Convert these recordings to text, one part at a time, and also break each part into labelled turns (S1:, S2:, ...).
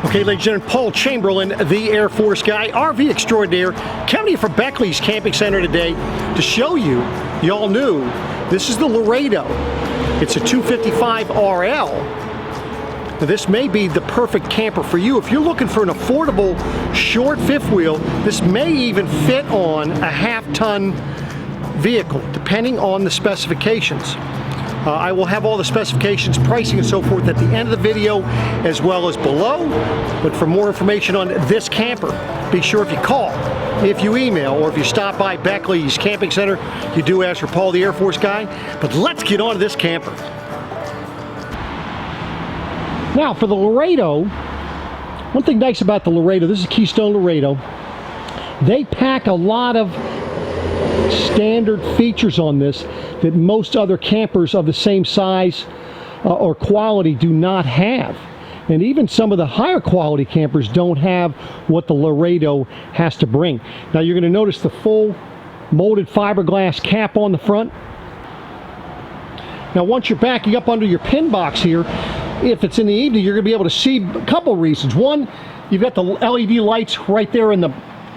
S1: Okay, ladies and gentlemen, Paul Chamberlain, the Air Force guy, RV extraordinaire, coming here from Beckley's Camping Center today to show you the all-new, this is the Laredo. It's a 255RL. Now, this may be the perfect camper for you. If you're looking for an affordable, short fifth wheel, this may even fit on a half-ton vehicle, depending on the specifications. I will have all the specifications, pricing, and so forth at the end of the video, as well as below. But for more information on this camper, be sure if you call, if you email, or if you stop by Beckley's Camping Center, you do ask for Paul the Air Force guy. But let's get on to this camper. Now, for the Laredo, one thing nice about the Laredo, this is a Keystone Laredo, they pack a lot of standard features on this that most other campers of the same size or quality do not have. And even some of the higher quality campers don't have what the Laredo has to bring. Now you're going to notice the full molded fiberglass cap on the front. Now once you're backing up under your pin box here, if it's in the evening, you're going to be able to see a couple reasons. One, you've got the LED lights right there in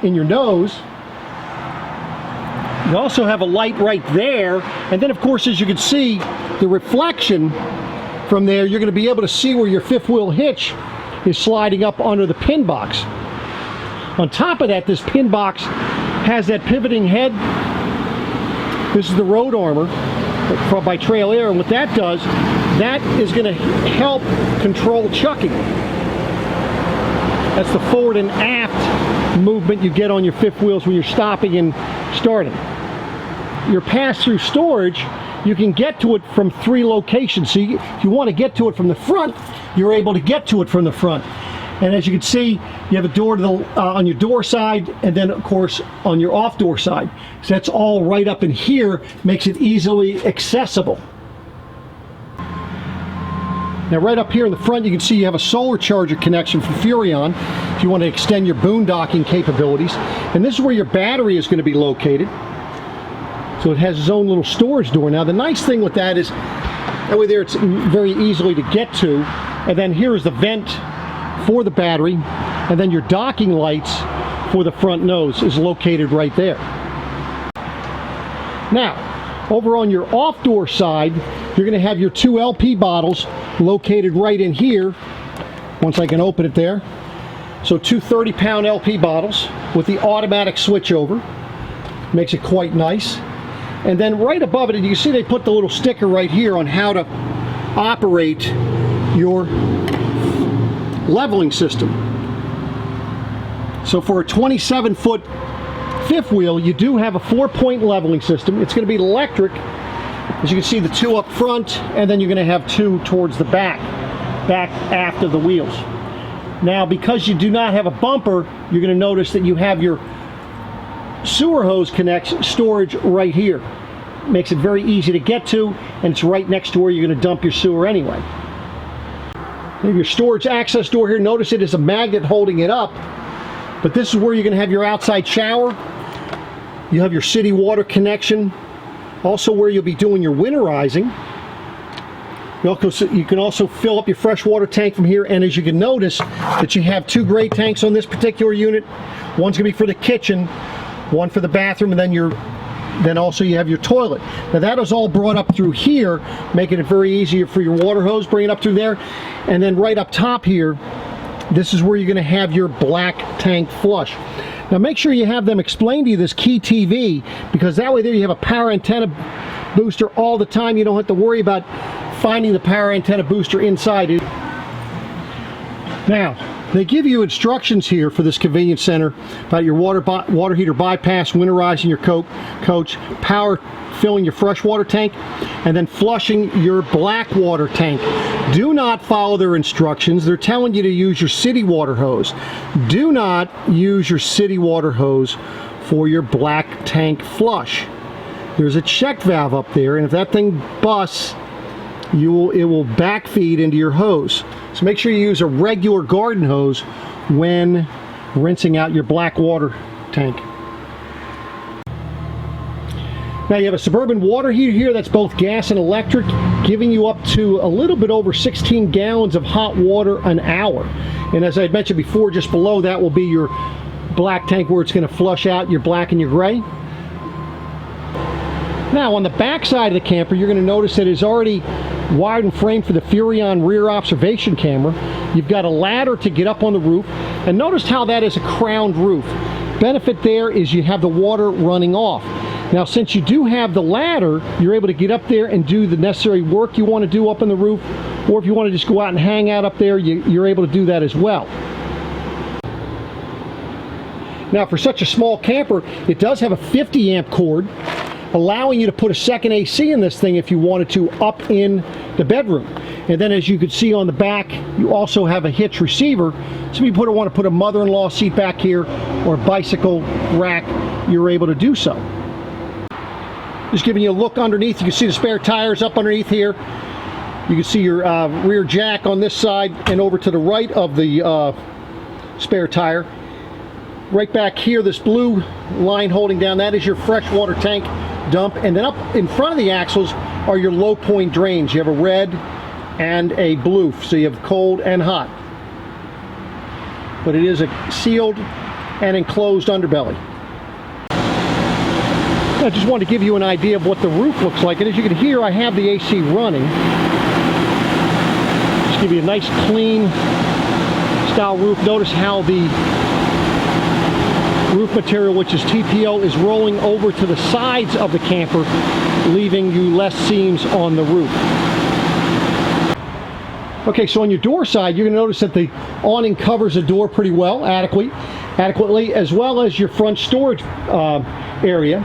S1: your nose. You also have a light right there, and then of course, as you can see, the reflection from there, you're going to be able to see where your fifth wheel hitch is sliding up under the pin box. On top of that, this pin box has that pivoting head. This is the road armor by Trail Air, and what that does, that is going to help control chucking. That's the forward and aft movement you get on your fifth wheels when you're stopping and starting. Your pass-through storage, you can get to it from 3 locations. So if you want to get to it from the front, you're able to get to it from the front. And as you can see, you have a door to the, on your door side, and then of course on your off-door side. So that's all right up in here, makes it easily accessible. Now right up here in the front, you can see you have a solar charger connection from Furrion if you want to extend your boondocking capabilities. And this is where your battery is going to be located. So it has its own little storage door. Now the nice thing with that is, that way there it's very easily to get to. And then here is the vent for the battery. And then your docking lights for the front nose is located right there. Now, over on your off-door side, you're going to have your 2 LP bottles located right in here. Once I can open it there. So 2 30-pound LP bottles with the automatic switchover. Makes it quite nice. And then right above it, you can see they put the little sticker right here on how to operate your leveling system. So for a 27-foot fifth wheel, you do have a 4-point leveling system. It's going to be electric. As you can see, the 2 up front, and then you're going to have 2 towards the back aft of the wheels. Now, because you do not have a bumper, you're going to notice that you have your sewer hose connection storage right here. Makes it very easy to get to, and it's right next to where you're going to dump your sewer anyway. You have your storage access door here. Notice it is a magnet holding it up, but this is where you're going to have your outside shower. You have your city water connection, also where you'll be doing your winterizing. You can also fill up your freshwater tank from here, and as you can notice that you have 2 gray tanks on this particular unit. One's going to be for the kitchen, one for the bathroom, and then also you have your toilet. Now that is all brought up through here, making it very easy for your water hose, bring it up through there. And then right up top here, this is where you're going to have your black tank flush. Now make sure you have them explain to you this Key TV, because that way there you have a power antenna booster all the time. You don't have to worry about finding the power antenna booster inside it. Now, they give you instructions here for this convenience center about your water heater bypass, winterizing your coach, power filling your freshwater tank, and then flushing your black water tank. Do not follow their instructions. They're telling you to use your city water hose. Do not use your city water hose for your black tank flush. There's a check valve up there, and if that thing busts, it will backfeed into your hose. So make sure you use a regular garden hose when rinsing out your black water tank. Now you have a Suburban water heater here that's both gas and electric, giving you up to a little bit over 16 gallons of hot water an hour. And as I had mentioned before, just below that will be your black tank where it's going to flush out your black and your gray. Now on the back side of the camper, you're going to notice that it's already wired and framed for the Furrion rear observation camera. You've got a ladder to get up on the roof, and notice how that is a crowned roof. Benefit there is you have the water running off. Now since you do have the ladder, you're able to get up there and do the necessary work you want to do up on the roof, or if you want to just go out and hang out up there, you're able to do that as well. Now for such a small camper, it does have a 50 amp cord, allowing you to put a second AC in this thing if you wanted to up in the bedroom. And then as you can see on the back, you also have a Hitch Receiver. So if you want to put a mother-in-law seat back here or a bicycle rack, you're able to do so. Just giving you a look underneath, you can see the spare tires up underneath here. You can see your rear jack on this side, and over to the right of the spare tire. Right back here, this blue line holding down, that is your freshwater tank dump. And then up in front of the axles are your low point drains. You have a red and a blue, so you have cold and hot. But it is a sealed and enclosed underbelly. I just wanted to give you an idea of what the roof looks like. And as you can hear, I have the AC running. Just give you a nice clean style roof. Notice how the roof material, which is TPO, is rolling over to the sides of the camper, leaving you less seams on the roof. Okay, so on your door side, you're going to notice that the awning covers the door pretty well, adequately, as well as your front storage area.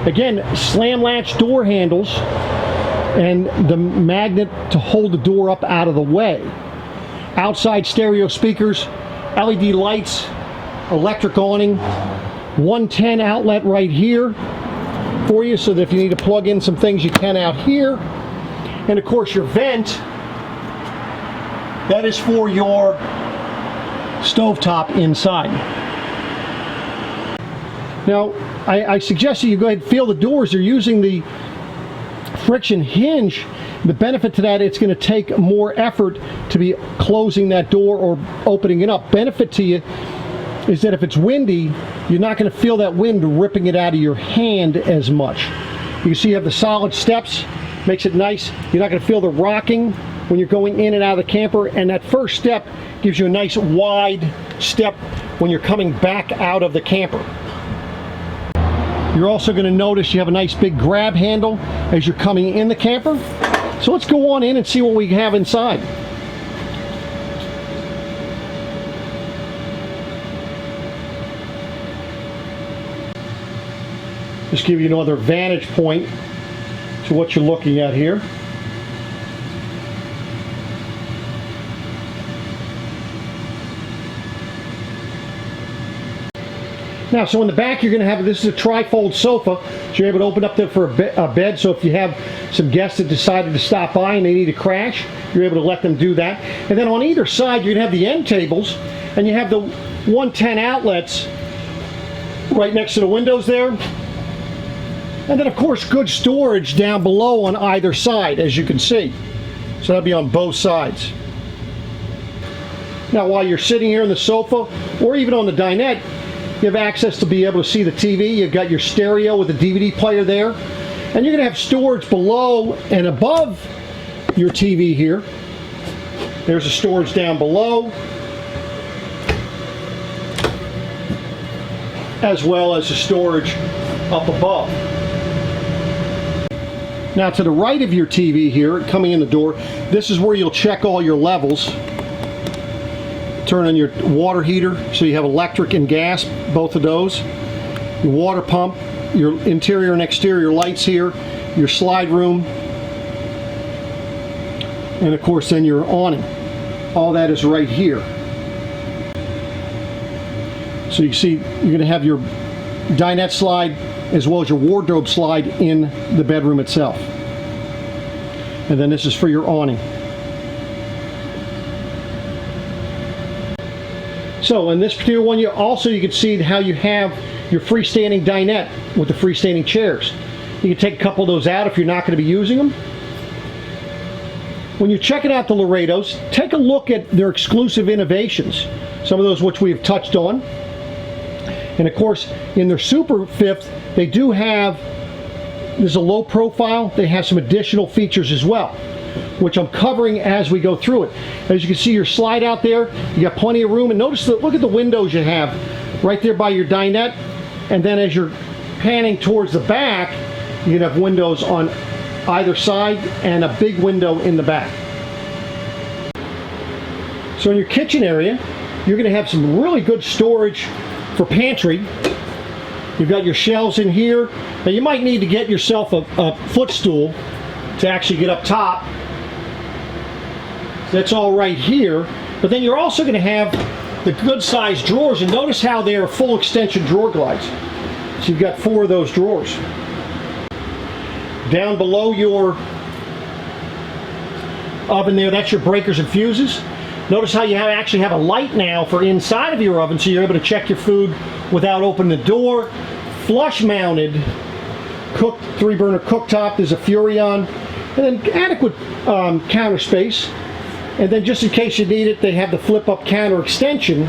S1: Again, slam latch door handles and the magnet to hold the door up out of the way. Outside stereo speakers, LED lights, electric awning, 110 outlet right here for you, so that if you need to plug in some things you can out here. And of course your vent, that is for your stovetop inside. Now I suggest that you go ahead and feel the doors. They're using the friction hinge. The benefit to that, it's going to take more effort to be closing that door or opening it up. Benefit to you is that if it's windy, you're not going to feel that wind ripping it out of your hand as much. You can see you have the solid steps, makes it nice. You're not going to feel the rocking when you're going in and out of the camper, and that first step gives you a nice wide step when you're coming back out of the camper. You're also going to notice you have a nice big grab handle as you're coming in the camper. So let's go on in and see what we have inside. Just give you another vantage point to what you're looking at here. Now, so in the back you're going to have, this is a tri-fold sofa, so you're able to open up there for a bed, so if you have some guests that decided to stop by and they need to crash, you're able to let them do that. And then on either side you're going to have the end tables, and you have the 110 outlets right next to the windows there. And then of course good storage down below on either side, as you can see. So that'll be on both sides. Now while you're sitting here on the sofa, or even on the dinette, you have access to be able to see the TV. You've got your stereo with the DVD player there. And you're going to have storage below and above your TV here. There's a storage down below, as well as a storage up above. Now to the right of your TV here, coming in the door, this is where you'll check all your levels. Turn on your water heater, so you have electric and gas, both of those. Your water pump, your interior and exterior lights here, your slide room, and of course then your awning. All that is right here. So you see you're going to have your dinette slide as well as your wardrobe slide in the bedroom itself. And then this is for your awning. So in this particular one, you can see how you have your freestanding dinette with the freestanding chairs. You can take a couple of those out if you're not going to be using them. when you're checking out the Laredos, take a look at their exclusive innovations, some of those which we have touched on. And of course, in their Super Fifth, they do have, there's a low profile, they have some additional features as well, which I'm covering as we go through it. As you can see, your slide out there, you got plenty of room, and notice that, look at the windows you have right there by your dinette, and then as you're panning towards the back, you can have windows on either side and a big window in the back. So in your kitchen area, you're going to have some really good storage for pantry. You've got your shelves in here. Now you might need to get yourself a footstool to actually get up top. That's all right here. But then you're also going to have the good sized drawers, and notice how they are full extension drawer glides. So you've got 4 of those drawers. Down below your oven there, that's your breakers and fuses. Notice how you actually have a light now for inside of your oven, so you're able to check your food without opening the door. Flush mounted 3-burner cooktop. There's a Furrion, and then adequate counter space. And then just in case you need it, they have the flip up counter extension,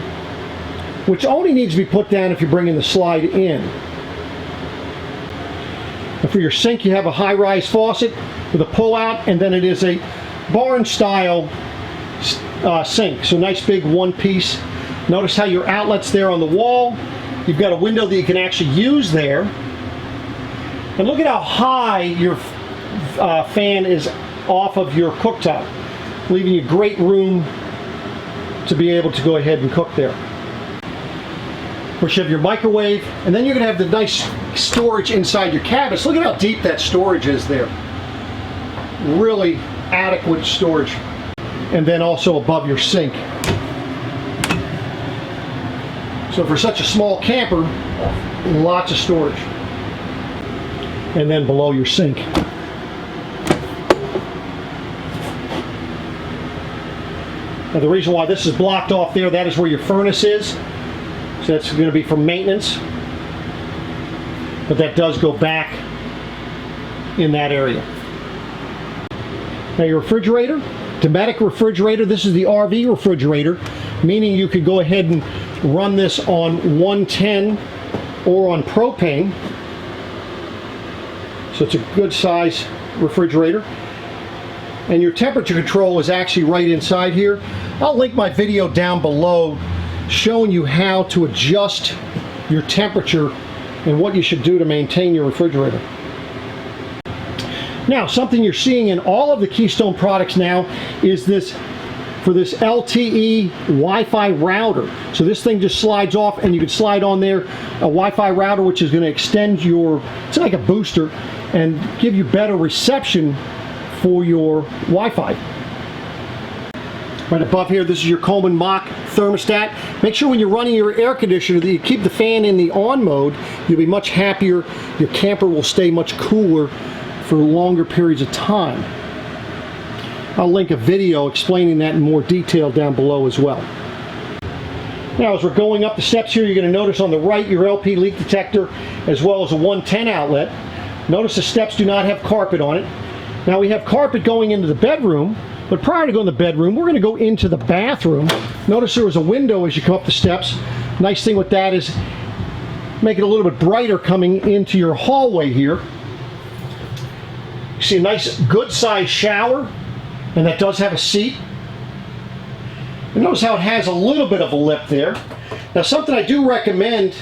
S1: which only needs to be put down if you're bringing the slide in. And for your sink, you have a high-rise faucet with a pull-out, and then it is a barn-style sink. So nice big one-piece. Notice how your outlet's there on the wall. You've got a window that you can actually use there. And look at how high your fan is off of your cooktop, leaving you great room to be able to go ahead and cook there. Of course, you have your microwave, and then you're going to have the nice storage inside your cabinets. Look at how deep that storage is there. Really adequate storage. And then also above your sink. So for such a small camper, lots of storage. And then below your sink. Now the reason why this is blocked off there, that is where your furnace is. So that's going to be for maintenance. But that does go back in that area. Now your refrigerator, Dometic refrigerator, this is the RV refrigerator, meaning you could go ahead and run this on 110 or on propane. So it's a good size refrigerator. And your temperature control is actually right inside here. I'll link my video down below showing you how to adjust your temperature and what you should do to maintain your refrigerator. Now, something you're seeing in all of the Keystone products now is this, for this Lte Wi-Fi router. So this thing just slides off, and you can slide on there a Wi-Fi router, which is going to extend your, it's like a booster, and give you better reception for your Wi-Fi. Right above here, this is your Coleman Mach thermostat. Make sure when you're running your air conditioner that you keep the fan in the on mode. You'll be much happier. Your camper will stay much cooler for longer periods of time. I'll link a video explaining that in more detail down below as well. Now as we're going up the steps here, you're going to notice on the right your LP leak detector as well as a 110 outlet. Notice the steps do not have carpet on it. Now we have carpet going into the bedroom, but prior to going to the bedroom, we're going to go into the bathroom. Notice there was a window as you come up the steps. Nice thing with that is make it a little bit brighter coming into your hallway here. You see a nice good sized shower, and that does have a seat. And notice how it has a little bit of a lip there. Now something I do recommend,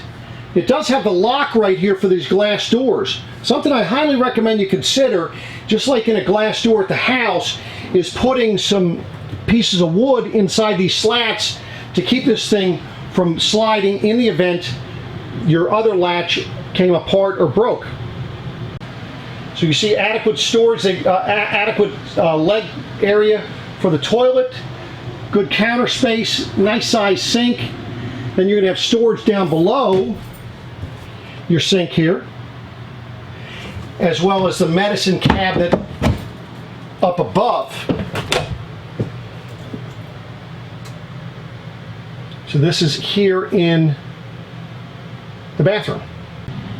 S1: it does have the lock right here for these glass doors. Something I highly recommend you consider, just like in a glass door at the house, is putting some pieces of wood inside these slats to keep this thing from sliding in the event your other latch came apart or broke. So you see adequate storage, adequate leg area for the toilet, good counter space, nice size sink. Then you're going to have storage down below your sink here, as well as the medicine cabinet up above. So this is here in the bathroom.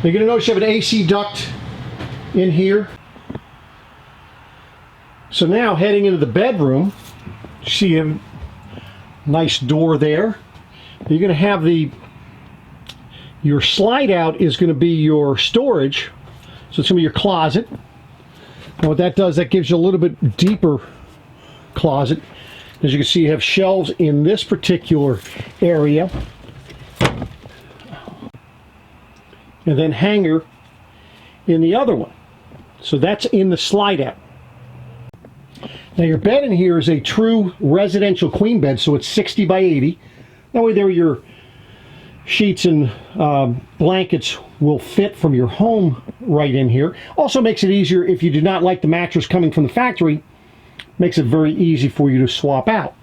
S1: You're going to notice you have an AC duct in here. So now heading into the bedroom, see a nice door there. You're going to have your slide out is going to be your storage. So it's going to be your closet. And what that does, that gives you a little bit deeper closet. As you can see, you have shelves in this particular area. And then hanger in the other one. So that's in the slide out. Now your bed in here is a true residential queen bed, so it's 60 by 80. That way there your sheets and blankets will fit from your home right in here. Also makes it easier if you do not like the mattress coming from the factory. Makes it very easy for you to swap out.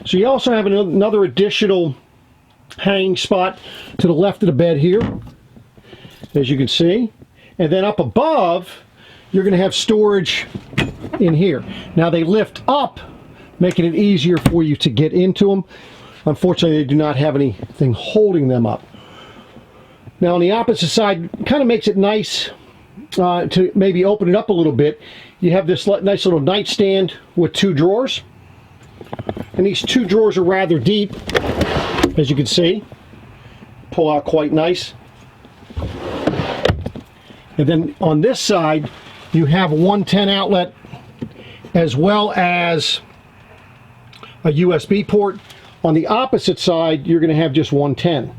S1: So you also have another additional hanging spot to the left of the bed here, as you can see. And then up above, you're going to have storage in here. Now they lift up, making it easier for you to get into them. Unfortunately, they do not have anything holding them up. Now on the opposite side, kind of makes it nice to maybe open it up a little bit. You have this nice little nightstand with 2 drawers. And these 2 drawers are rather deep, as you can see. Pull out quite nice. And then on this side, you have a 110 outlet as well as a USB port. On the opposite side, you're going to have just 110.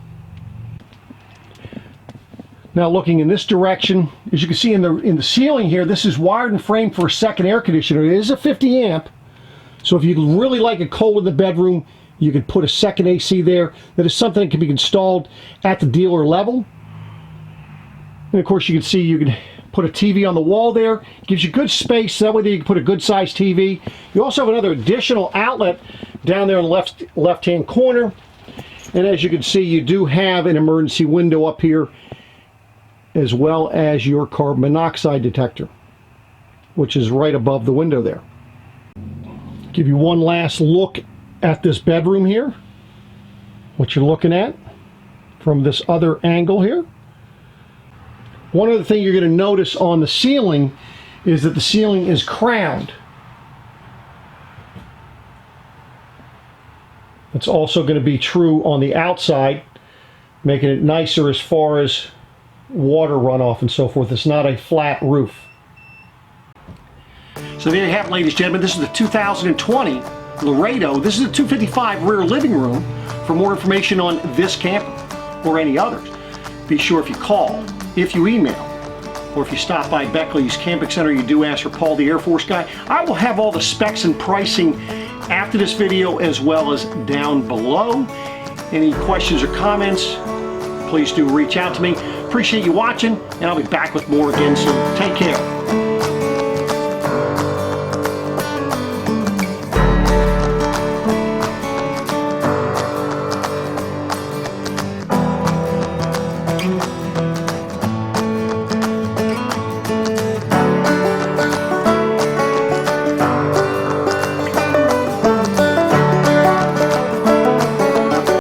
S1: Now looking in this direction, as you can see in the ceiling here, this is wired and framed for a second air conditioner. It is a 50 amp. So if you really like it cold in the bedroom, you can put a second AC there. That is something that can be installed at the dealer level. And of course you can see you can put a TV on the wall there. It gives you good space, that way you can put a good sized TV. You also have another additional outlet down there in the left-hand corner. And as you can see, you do have an emergency window up here, as well as your carbon monoxide detector, which is right above the window there. Give you one last look at this bedroom here, what you're looking at from this other angle here. One other thing you're going to notice on the ceiling is that the ceiling is crowned. It's also going to be true on the outside, making it nicer as far as water runoff and so forth. It's not a flat roof. So there you have it, ladies and gentlemen. This is the 2020 Laredo. This is a 255 rear living room. For more information on this camper or any others, be sure if you call, if you email, or if you stop by Beckley's Camping Center, you do ask for Paul the Air Force guy. I will have all the specs and pricing after this video as well as down below. Any questions or comments, please do reach out to me. Appreciate you watching, and I'll be back with more again soon. Take care.